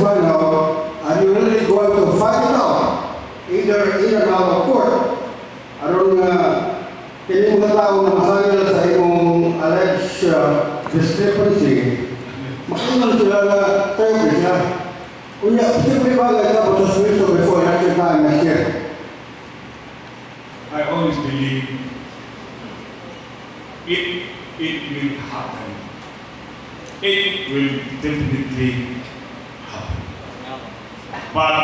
find out, and you're really going to find it out, either in or out of court. Aron kini mga tao na masangil sa imong alleged discrepancy, makinan sila na tayo sila. Kunya, posible ba lang na sa Swiss before election time next year? I always believe it will happen. It will definitely happen. But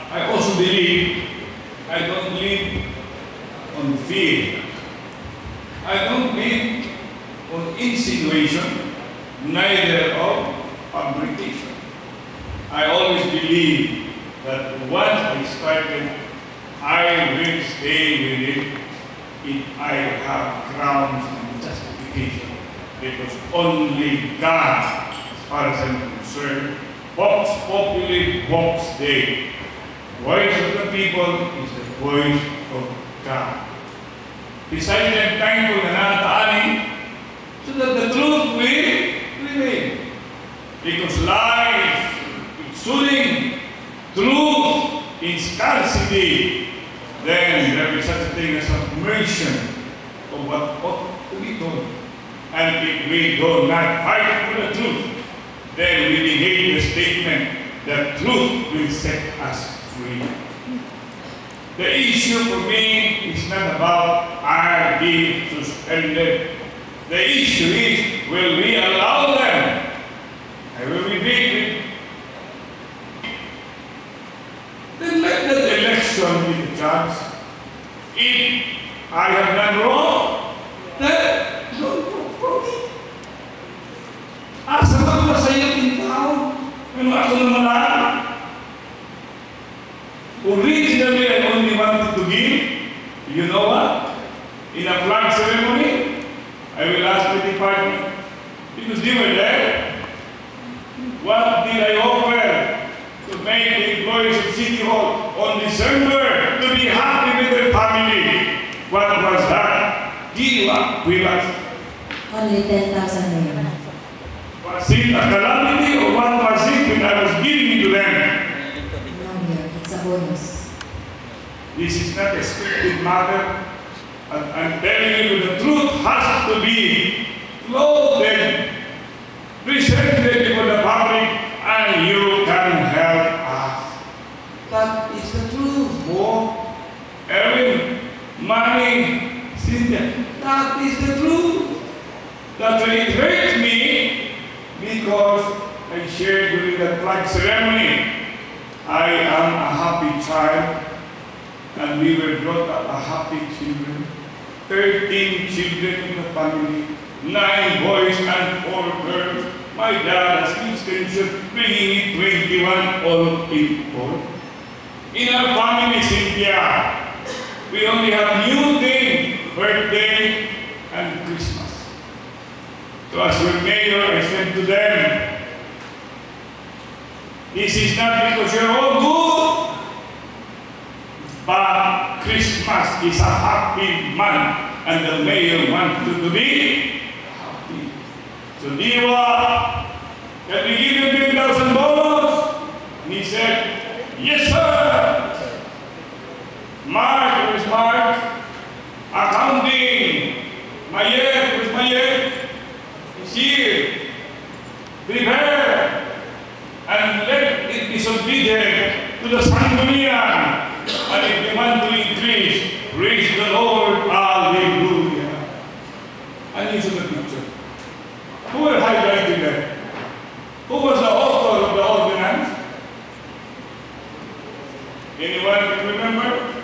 I also believe I don't live on fear. I don't live on insinuation, neither of fabrication. I always believe that once I started, I will stay with it if I have grounds and justification. Because only God, as far as I'm concerned, Vox Populi, Vox Dei. Voice of the people is the voice of God. Besides them thankful na nataanin, so that the truth will remain. Because life, exuding truth in scarcity, then there is such a thing as submersion of what ought to be done. And if we do not fight for the truth, then we negate the statement that truth will set us free. The issue for me is not about are they suspended. The issue is, will we allow them? I will repeat it. Then let the election be the judge. If I have done wrong, then don't vote for me. Asa ba sa iyo yung tao? Ano ako naman lang? Originally, I only wanted to give, you know what? In a flag ceremony, I will ask the department, because they were there, what did I offer to make the employees of City Hall on December to be happy with their family? What was that? Diwa, we was. Only 10,000 million. Was it a calamity or what was it when I was giving it to them? It's a bonus. This is not a scripted matter. I'm telling you, the truth has to be floated, presented before the public, and you can help us. That is the truth, Bo. Erwin, Manny, Cynthia, that is the truth. That's why it hurts me, because I shared during the flag ceremony. I am a happy child, and we were brought up a happy children. 13 children in the family, 9 boys and 4 girls. My dad has extension, bringing it 21 all in all. In our family, Cynthia, we only have New Day, birthday, and Christmas. So as your mayor, I said to them, this is not because you're all good, but Christmas is a happy month, and the mayor wants you to be happy. So Diwa, can we give him 10,000 bonus? And he said, yes sir. Mark, where's Mark? Accounting. Mayet, where's Mayet? He's here. Prepare. And let it be submitted to the Sanggunian. And if they want to increase, praise the Lord, hallelujah. And you see the picture. Who were highlighting that? Who was the author of the ordinance? Anyone can remember?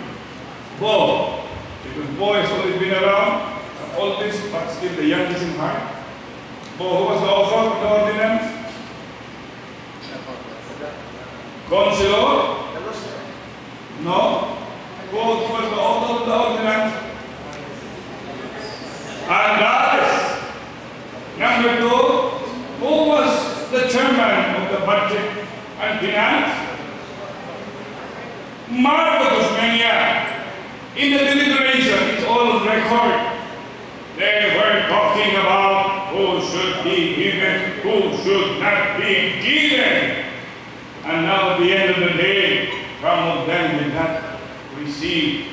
Bo. Because Bo has always been around, the oldest but still the youngest in heart. Bo, who was the author of the ordinance? Councilor? No. Who was the author of the ordinance? And guys, number 2, who was the chairman of the budget and finance? Marcos Mania. In the deliberation, it's all on record. They were talking about who should be given, who should not be given. And now at the end of the day, some of them did not receive.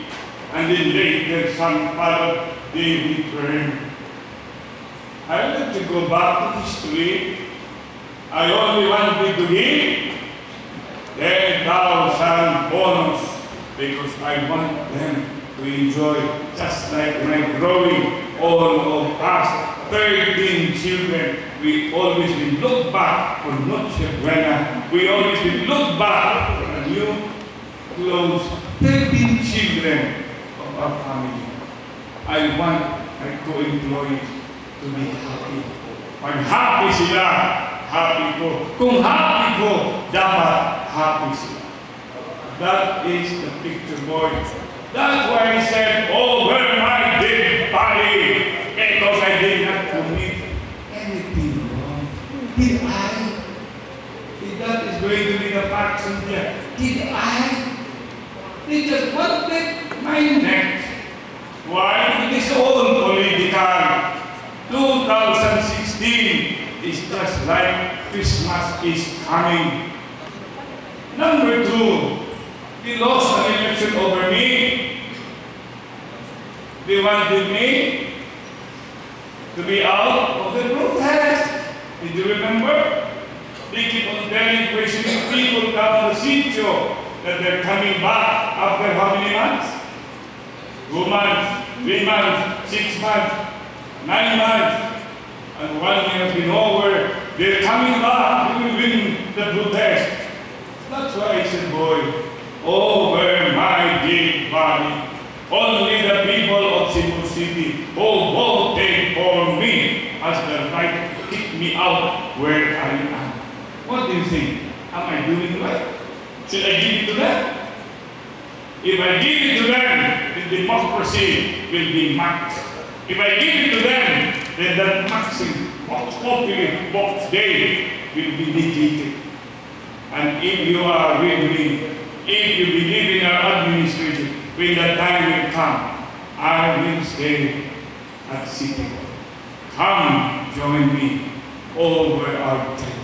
And then later some followed, they returned. I want to go back to history. I only wanted to give 10,000 bonus because I want them to enjoy, just like my growing, all of us, 13 children. We always will look back for Noche Buena. We always will look back for a new clothes. 13 children of our family. I want my co-employees to be happy. Pag happy sila, happy ko. Kung happy ko, dapat happy sila. That is the picture, boy. That's why I said, over my dead body, because I did not commit anything wrong. Did I? If that is going to be the faction here, did I? They just wanted my neck. Why? It is all political. 2016 is just like Christmas is coming. Number two, they lost an election over me. They wanted me to be out of the protest. Did you remember? They keep on telling, questioning people down the sitio that they're coming back after how many months? 2 months, 3 months, 6 months, 9 months, and 1 year has been over. They're coming back to win the protest. That's why I said, boy, over my dead body, only the people of Cebu City who voted for me has the right to kick me out where I am. What do you think? Am I doing right? Should I give it to them? If I give it to them, then democracy will be mocked. If I give it to them, then that maxim, Vox Populi, Vox Dei, will be negated. And if you are with me, if you believe in our administration, when the time will come, I will stay at City Hall. Come join me over our dead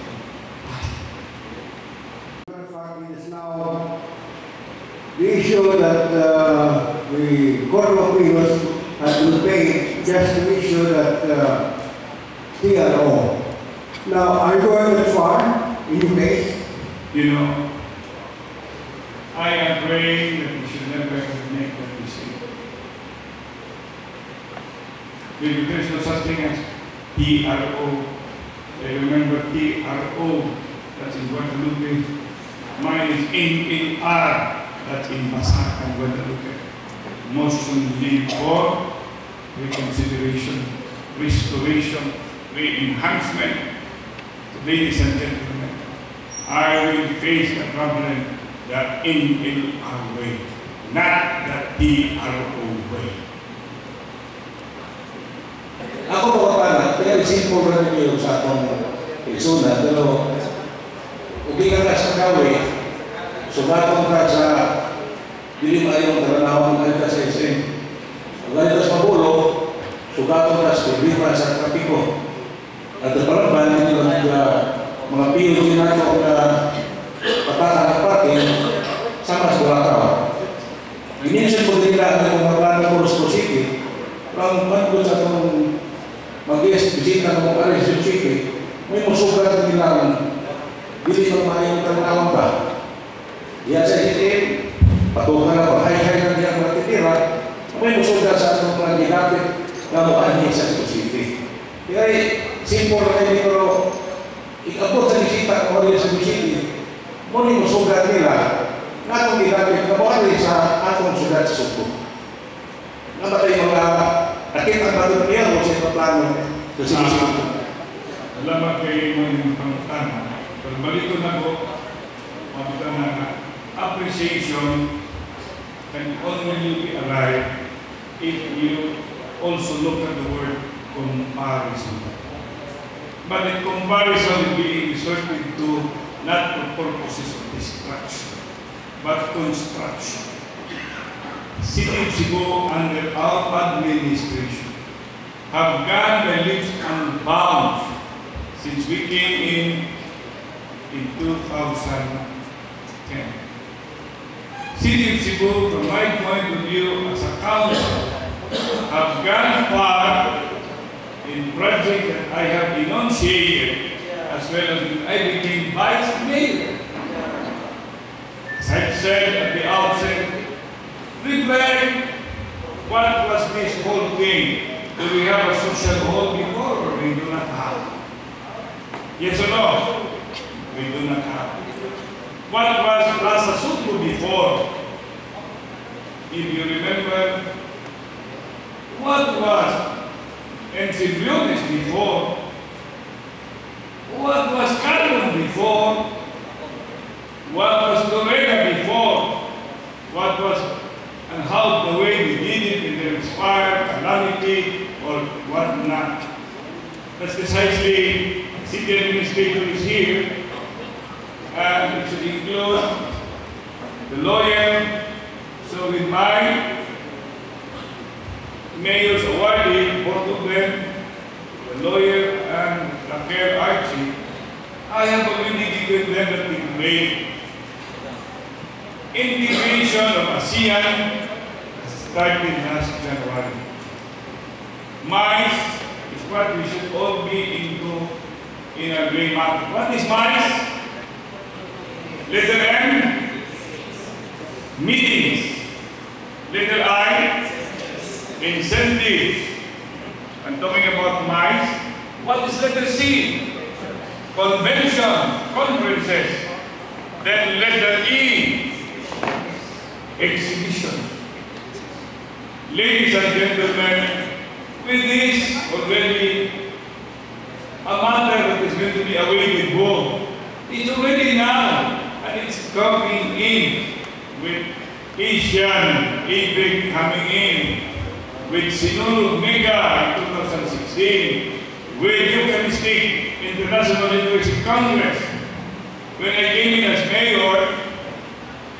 It is now the issue that the Court of Appeals has been paid just to issue that TRO. Now, are you going that far in your case? You know, I am praying that we should never make that mistake. Because there is no such thing as TRO. I remember TRO, that's in Guadalupe. Mine is NLR, that's in Basak and Guadalupe. Motion leave for reconsideration, restoration, re-enhancement. Ladies and gentlemen, I will face the problem the NLR way, not the TRO way. Ako mga panak, kaya simple rin niyo sa atong iksuna, pero ubigan ka sa gawin, sugatong ka sa dili maayong karanawan ng ka sa SM. Ang ganito sa mabulo, sugatong ka sa problema sa trapiko. At ang paraban, hindi lang mga piyo din nato na patakan at parking sama sa Bulataw. Ininsin po din lang ng mga plano po sa City, ang pagkod sa itong mag-bisita ng mga alis sa City, may masugat din lang, hindi pa maayong karanawan ba? Iya sa itim, patukan na ba, hay-hay na diyan mga titira, may masugat sa itong mga ginapit na mukhang sa City. Kaya, simple na kayo dito, ikabot sa bisita ng mga sa City, muli masugat nila, na itong ginapit na mukhang sa atong sugat sa Suko. Namatay mga akit ang batong niya o sa ito plano sa City. Salamat kayo mga pangutana. Pero balik ko na po, mabita na appreciation can only be arrived if you also look at the word comparison. But the comparison is being resorted to not for purposes of destruction, but construction. City of Cebu under our administration have gone by leaps and bounds since we came in 2014. 10. City of Cebu, from my point of view as a council, have gone far in projects that I have enunciated, as well as when I became vice mayor. As I said at the outset, reflect what was this whole thing. Do we have a social hall before or we do not have? Yes or no? We do not have. What was Plaza Suco before? If you remember, what was Enciclopedias before? What was Calvin before? What was Lorena before? What was and how the way we did it in the inspired calamity or whatnot. That's precisely city administrator is here, and it should include the lawyer. So with my mayor's awardee, both of them, the lawyer and Raquel Archie, I have already given them the information. Integration of ASEAN started last January. MICE is what we should all be into in our gray market. What is MICE? Letter M, meetings. Letter I, incentives. I'm talking about MICE. What is letter C? Convention, conferences. Then letter E, exhibition. Ladies and gentlemen, with this already a matter that is going to be awaited for. It's already now, and it's coming in with Asian APEC coming in, with Sinul Mega in 2016, with Eucharistic International University Congress. When I came in as mayor,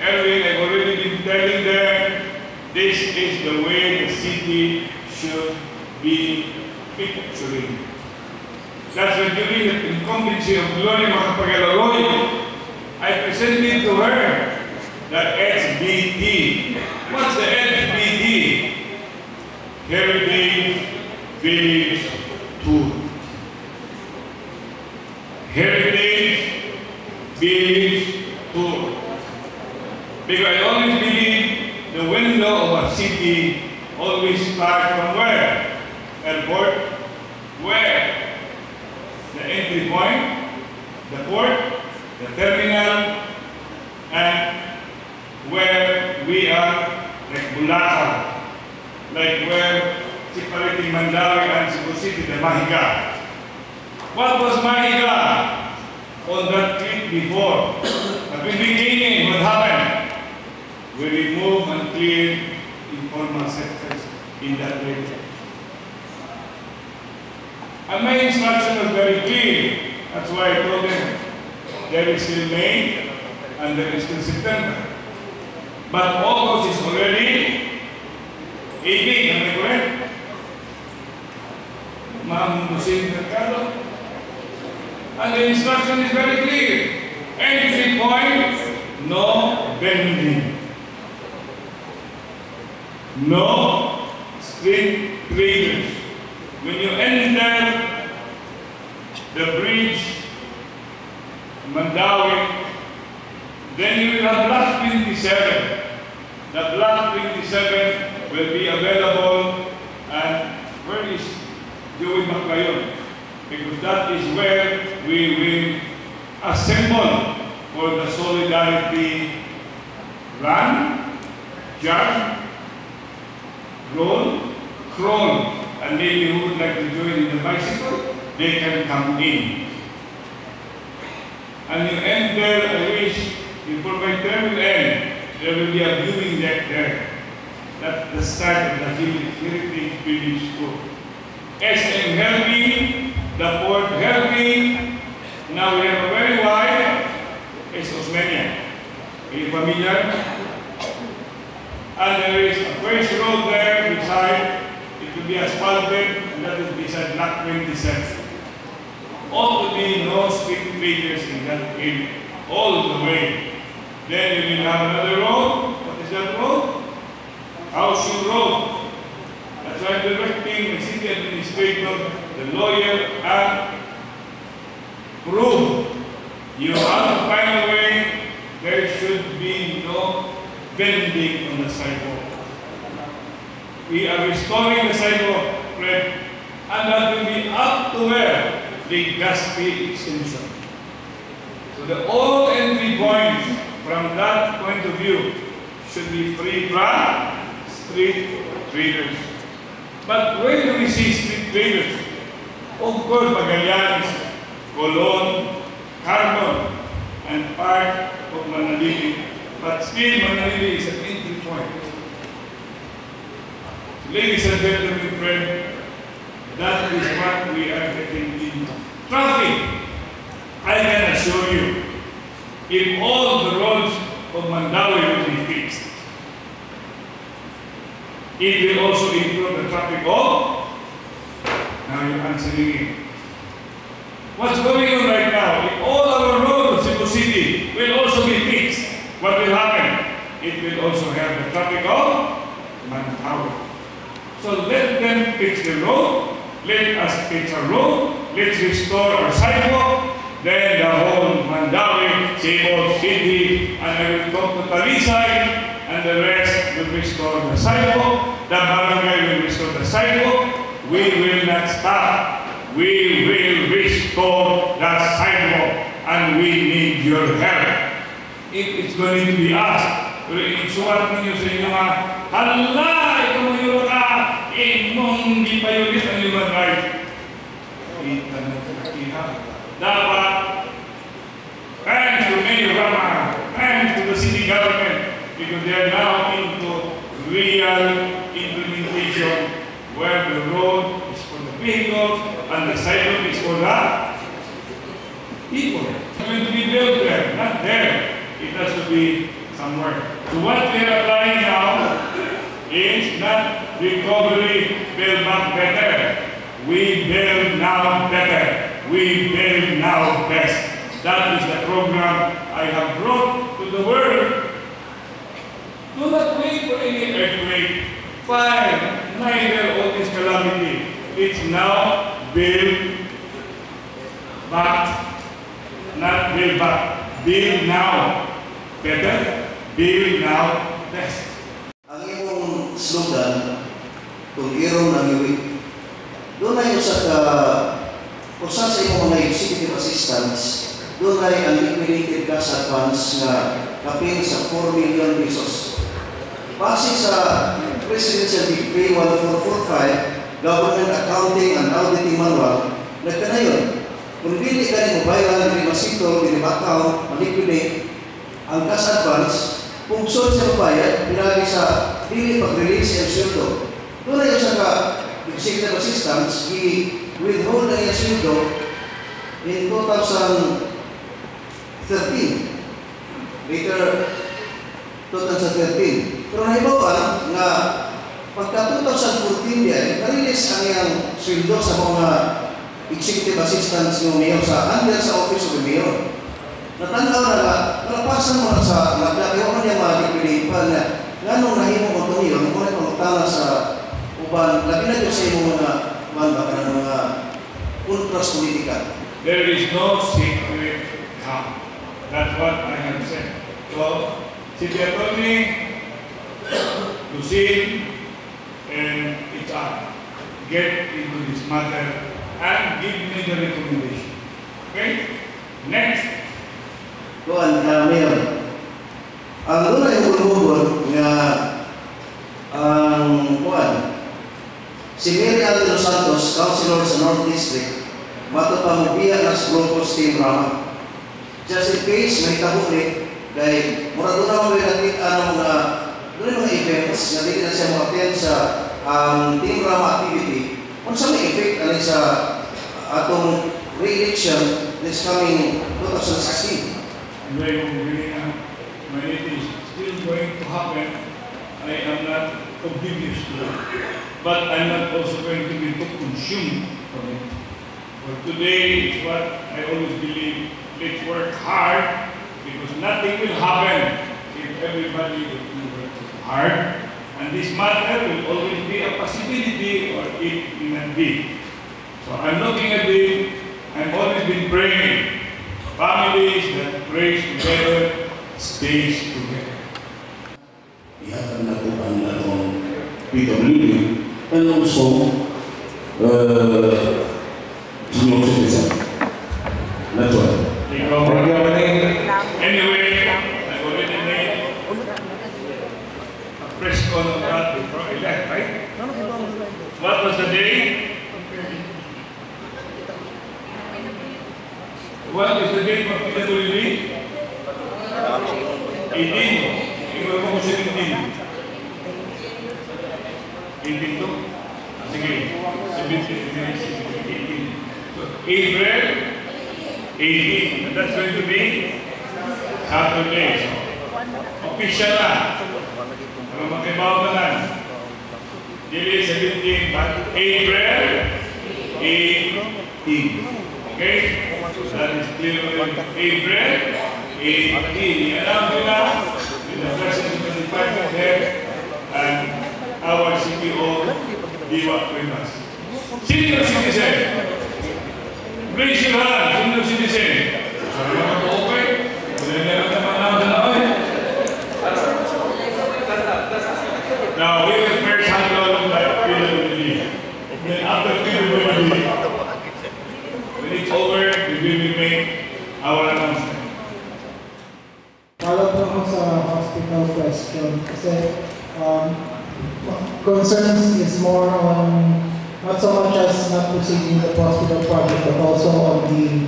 Erwin, I've already been telling them, this is the way the city should be picturing. That's when during the incumbency of Gloria Macapagal-Arroyo, I presented to her the HBT. What's the HBT? Heritage Village Tour. Heritage Village Tour. Because I always believe the window of a city always starts from where? Airport. Where? The entry point, the port, the terminal, and where we are, like Bulacan, like where separating Mandawi and Cebu City, the Mahiga. What was Mahiga on that trip before? At the beginning, what happened? We removed and cleared informal sectors in that area. And my instruction was very clear. That's why I told them there is still May and there is still September. But August is already 18, am I correct? Ma'am Lucien Mercado. And the instruction is very clear. Entry point, no bending. No street traders. When you enter the bridge, Mandawi, then you will have block 27. The block 27 will be available, and where is Joey Maclayon? Because that is where we will assemble for the Solidarity Run, jog, roll, crawl. And maybe who would like to join in the bicycle, they can come in. And you enter, I wish, before my term will end, there will be a viewing deck there. That's the start of the Heritage Village Tour. SM helping, the port helping. Now we have a very wide, it's Osmania. Are you familiar? And there is a first road there beside. It will be asphalted, and that is beside block 27. All to be no street traders in that area, all the way. Then we will have another road. What is that road? Housing road. That's why I'm directing the city administrator, the lawyer, and prove you have to find a way. There should be no bending on the sidewalk. We are restoring the sidewalk, Fred, and that will be up to where the Gaspi extension. So the all entry points from that point of view should be free from street traders. But where do we see street traders? Of course, Magallanes, Colon, Carbon, and part of Manalili. But still, Manalili is an entry point. So, ladies and gentlemen, friends, that is what we are getting into. Traffic, I can assure you, if all the roads of Mandawi will be fixed, it will also improve the traffic of, now you're answering it. What's going on right now? If all our roads in the city will also be fixed, what will happen? It will also have the traffic of Mandawi. So let them fix the road, let us fix our road, let's restore our sidewalk, then the whole Mandawi, Cebu City, and I will talk to Talisay, and the rest will restore the sidewalk, the barangay will restore the sidewalk. We will not stop. We will restore the sidewalk, and we need your help. If it's going to be us, isuwat ninyo sa inyo nga, hala, ito mo yung ka, mong hindi pa yun ang human rights. Kita na kakiha. Dapat, thanks to Mayor Rama, thanks to the city government, because they are now into real implementation where the road is for the vehicles and the sidewalk is for the people. It's going to be built there, not there. It has to be somewhere. So what we are applying now is not recovery, build back better. We build now better. We build now best. That is the program I have brought to the world. Do not wait for any earthquake. Fine, neither all this calamity. It's now build back, not build back. Build now better, build now best. Ang iyong slogan, kung irong nangiwit, doon ay kung saan sa iyong mga executive assistants, doon ay ang liquidated cash advance na kapin sa 4 million pesos. Base sa Presidential Decree 1445, Government Accounting and Auditing Manual, nagkanayon, kung hindi ka rin mabayaran, hindi masito, hindi ma-account, ma-liquidate, ang cash advance, kung saan siya mabayad, pinagi sa hindi pag-release ang sweldo. Doon ay sa executive assistants, i-withhold na yung sweldo in 2013. Later, 2013. Pero nahibawan nga pagka 2014 diyan, na-release ang iyang sweldo sa mga executive assistants ng mayor under sa office of the mayor. Natanaw na nga, nalapasan mo na sa naglakiwan niya mga liquidate pa na nga nung nahimo mo ito mayor, nung pagkutala sa uban, labi na dyan sa iyong mga baka ng mga ultras politika. There is no secret camp. That's what I have said. So, City Attorney, Lucille, and HR get into this matter and give me the recommendation. Okay? Next. Kuan, Mayor, ang doon ay hulubon nga ang kuan, si Mary Alden Los Santos, Councilor sa North District, matupamubiya na sa Grupos Team Rama. Just in case, may tahuli, kay mura doon naman may nakita ng mga doon yung mga events na hindi na siya mag-attend sa Team Rama activity. Kung sa may effect alin sa atong re-election this coming 2016. Anyway, when it is still going to happen, I am not oblivious to it. But I'm not also going to be too consumed from it. For today, it's what I always believe. Let's work hard, because nothing will happen if everybody will work hard. And this matter will always be a possibility or it will not be. So I'm looking at it, I've always been praying. Families that pray together, stays together. Ihatag natin ang atong PWD and also senior citizen. That's all. Anyway, I already made a press con on that before I left, right? What was the day? What is the date for PWD? 18. Ikaw ko 17. 18 to? Sige. 17, 18. So, April 18. And that's going to be Saturday. So, official na. Pero magkaibaw na lang. Dili 17, but April 18. Okay? So that is clear on April 18. Alam nila, in the presence of the department head and our CPO, Diwa Primas. Senior citizen. Raise your hand, senior citizen. Sorry mga po-okay. Wala na lang naman naman na ako. Now, we will first handle like PWD. Then after PWD, when it's over, we will make our announcement. Follow up ako sa hospital question kasi concerns is more on not so much as not proceeding the hospital project but also on the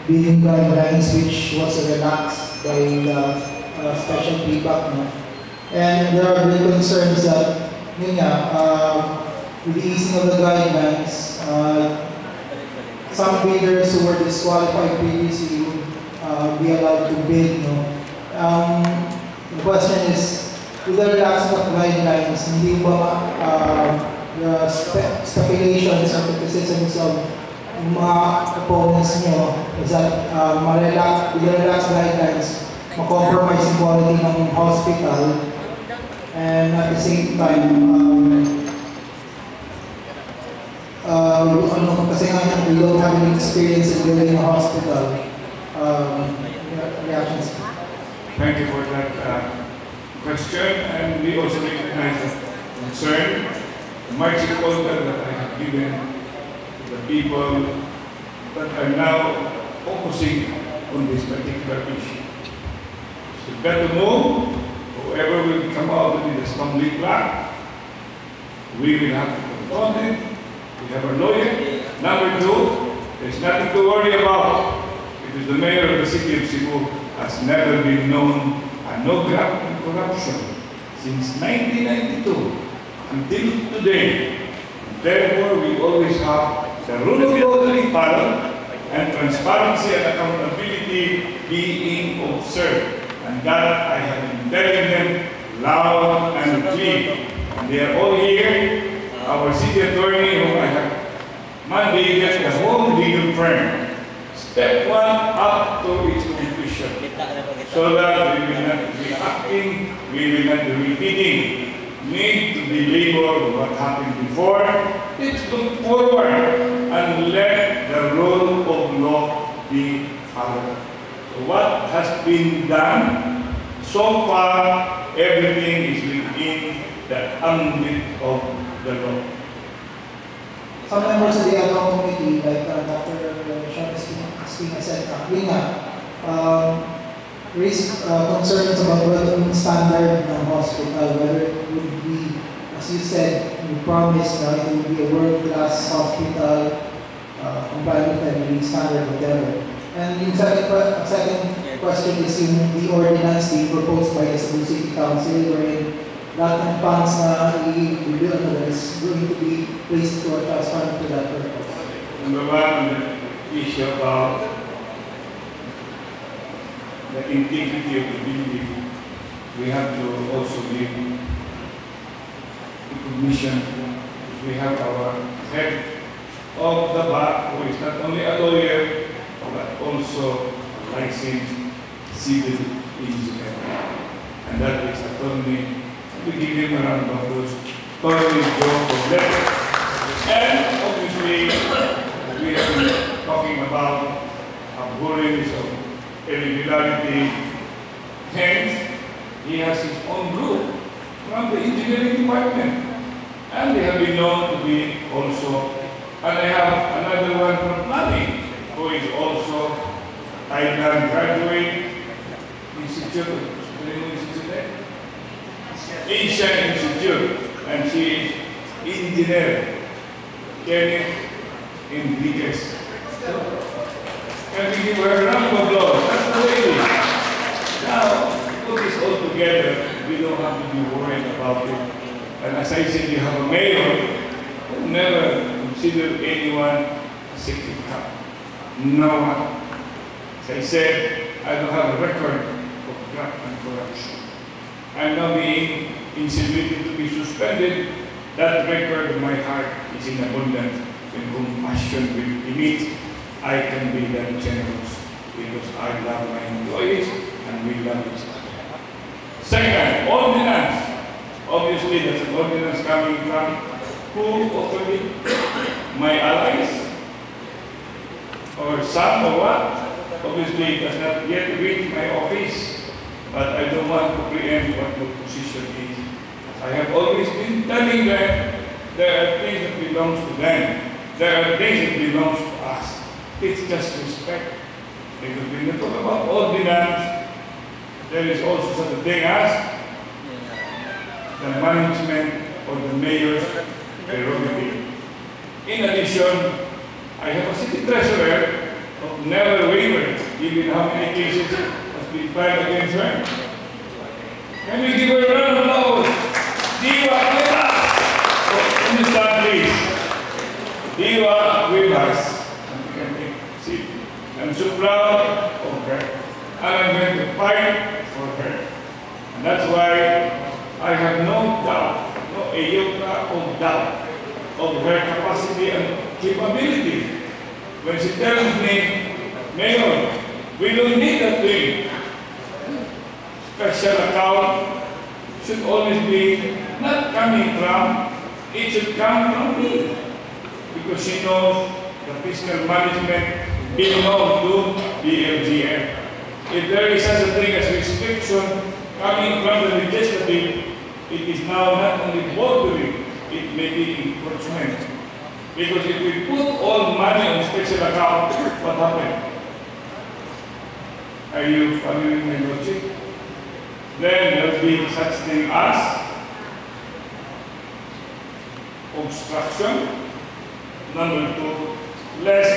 billing guidelines which was relaxed by the special feedback. No? And there are big concerns that yun nga, with the easing of the guidelines, some bidders who were disqualified previously would be allowed to bid. No? The question is, with the relaxing of guidelines, hindi ba the speculations or criticisms of mga opponents nyo is that with the relaxed guidelines, ma-compromise yung quality ng hospital and at the same time, kasi nga we don't have any experience in building a hospital. Reactions? Thank you for that question, and we also recognize the concern, the marching order that I have given to the people that are now focusing on this particular issue. So we've got to move. Whoever will come out with the stumbling block, we will have to confront it. We have a lawyer. Number two, there's nothing to worry about. It is the mayor of the city of Cebu has never been known no graft and corruption since 1992 until today. Therefore, we always have the rule of law being followed and transparency and accountability being observed. And that I have been telling them loud and clear. And they are all here. Our city attorney, whom I have mandated, the whole legal firm, step one up to its completion, so that we will not be acting, we will not be repeating. Need to belabor what happened before. Let's look forward and let the rule of law be followed. So what has been done so far, everything is within the ambit of the law. Some members of the ad hoc committee, like Dr. Sean Espina said, raised concerns about whether the standard ng hospital, whether it would be, as you said, you promised that it would be a world-class hospital, compliant with the standard, whatever. And yung second question is the ordinance being proposed by the Cebu City Council, wherein lahat ng funds na i-build is going to be placed to a trust fund for that purpose. Number one, the issue about the integrity of the building, we have to also give recognition. We have our head of the back, who is not only a lawyer, but also a licensed civil engineer. And that is Attorney, we give him a round of applause, Attorney Joe Poblet. And obviously, we have been talking about abhorrence of irregularity. Hence, he has his own group from the engineering department. And they have been known to be also, and I have another one from planning, who is also Thailand graduate institute, Asian Institute, and she is engineer, Kenneth Enriquez. Can we give her a round of applause? That's the lady. Now, put this all together, we don't have to be worried about it. And as I said, you have a mayor who never considered anyone a secret cop. No one. As I said, I don't have a record of graft and corruption. I'm now being insinuated to be suspended. That record of my heart is in abundance. When compassion will meet, I can be that generous because I love my employees and we love each other. Second, ordinance. Obviously, that's an ordinance coming from who hopefully my allies or some or what. Obviously, it does not yet reach my office, but I don't want to preempt what the position is. I have always been telling them there are things that belongs to them. There are things that belongs to us. It's just respect. Because when you talk about ordinance, there is also such a thing as the management or the mayor's prerogative. In addition, I have a city treasurer of never wavered, given how many cases has been filed against her. Can we give her a round of applause? Diva Rivas! In this time, please. Diva Rivas. See, I'm so proud of her. And I'm going to fight for her. And that's why I have no doubt, no iota of doubt of her capacity and capability. When she tells me, Mayor, we don't need that thing. Special account should always be not coming from, it should come from me. Because she knows the fiscal management belongs to the LGF. If there is such a thing as restriction coming from the legislative, it is now not only bordering, it may be encroachment. Because if we put all money on special account, what happened? Are you familiar with my logic? Then there will be such thing as obstruction. Number two, less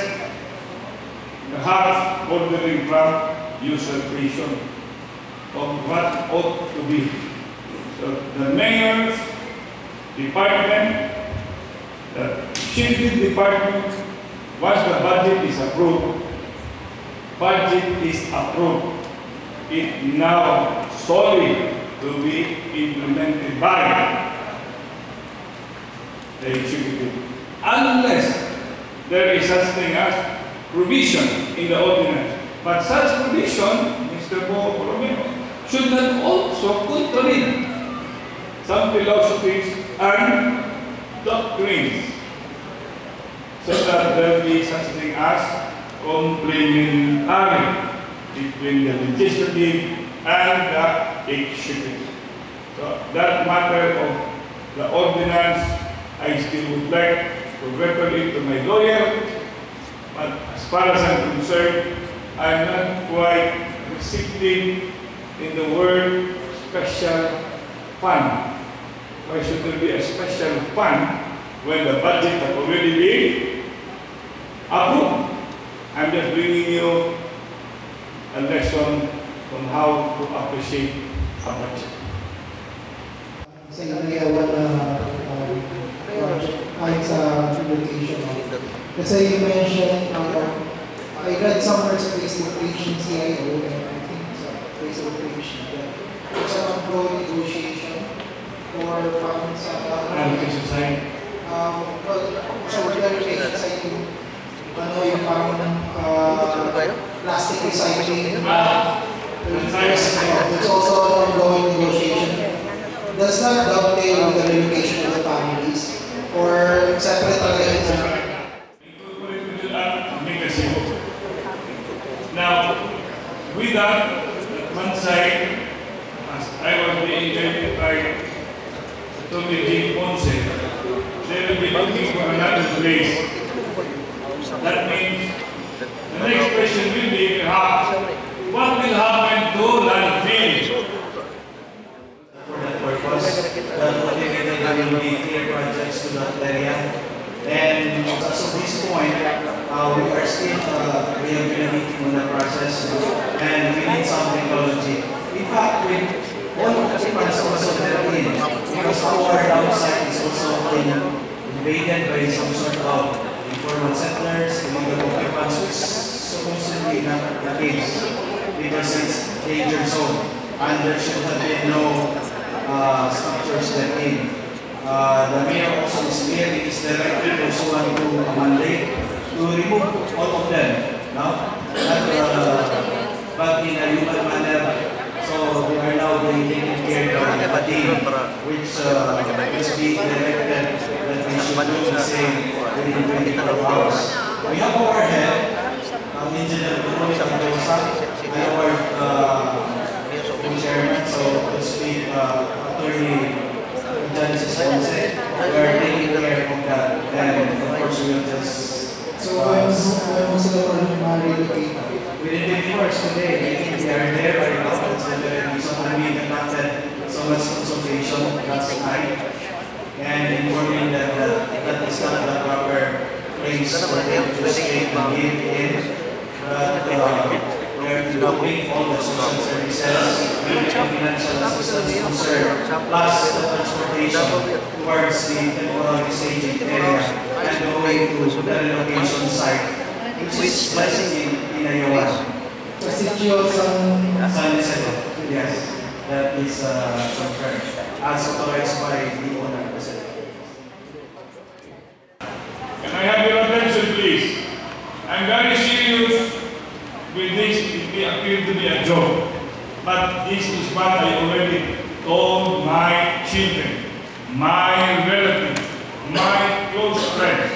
the half bordering from usurpation of what ought to be. So the mayor's department, the chief department, once the budget is approved, it now solely to be implemented by the executive. Unless there is such thing as provision in the ordinance. But such provision, Mr. Romero, should not also contradict some philosophies and doctrines, so that there be such thing as complementary between the legislative and the executive. So that matter of the ordinance, I still would like to refer it to my lawyer, but as far as I'm concerned, I'm not quite receptive in the word special fund. Why should there be a special fund when the budget has already been approved? I'm just bringing you a lesson on how to appreciate a budget. Sa area kahit sa relocation. Kasi you mentioned, I read somewhere sa Facebook page ng CIO, and I think sa Facebook page that there's an ongoing negotiation or parang sa Relocation side. sa relocation side yung parang plastic recycling. There's also an ongoing negotiation. Does that dovetail with the relocation of the families? Or separate talaga yun? Now, with that, one side, as I was being guided by Tony J. Ponce, they will be looking for another place. That means the next question will be perhaps, what will happen to landfill? For that purpose, that will be clear projects to that area. And as of this point, we are still rehabilitating on the process, and we need some technology. In fact, with all occupants also there in, because our downside is also invaded by some sort of informal settlers, illegal occupants, which is supposedly not the case, because it's danger zone, and there should have been no structures that in. The mayor also is clearly directed pursuant to a mandate to remove all of them, no? But in a human manner. So we are now being taken care of a team which is being directed that we should do the same within 24 hours. We have our head, Engineer Mendoza, and our chairman, so to speak, Attorney Genesis Ponce. We are taking care of that, and of course we will just... So when was the relocate? Within 24 hours today, I think we are there right now. So we conducted so much consultation last night, and informing that that is not the proper place for them to stay and live in. But we are developing all the social services, financial assistance concern, plus the transportation towards the temporary staging area and going to the relocation site, which is blessing in Ayawan. San Isidro, yes, that is confirmed as authorized by the owner of the city. Can I have your attention, please? I'm very serious with this. It may appear to be a joke, but this is what I already told my children, my relatives, my close friends,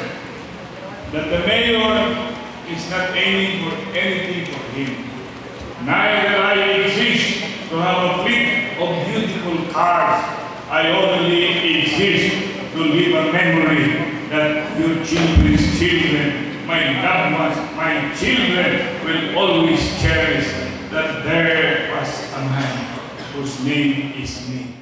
that the mayor is not aiming for anything for him. Neither I exist to have a fleet of beautiful cars. I only exist to leave a memory that your children's children, my loved ones, my children will always cherish that there was a man whose name is me.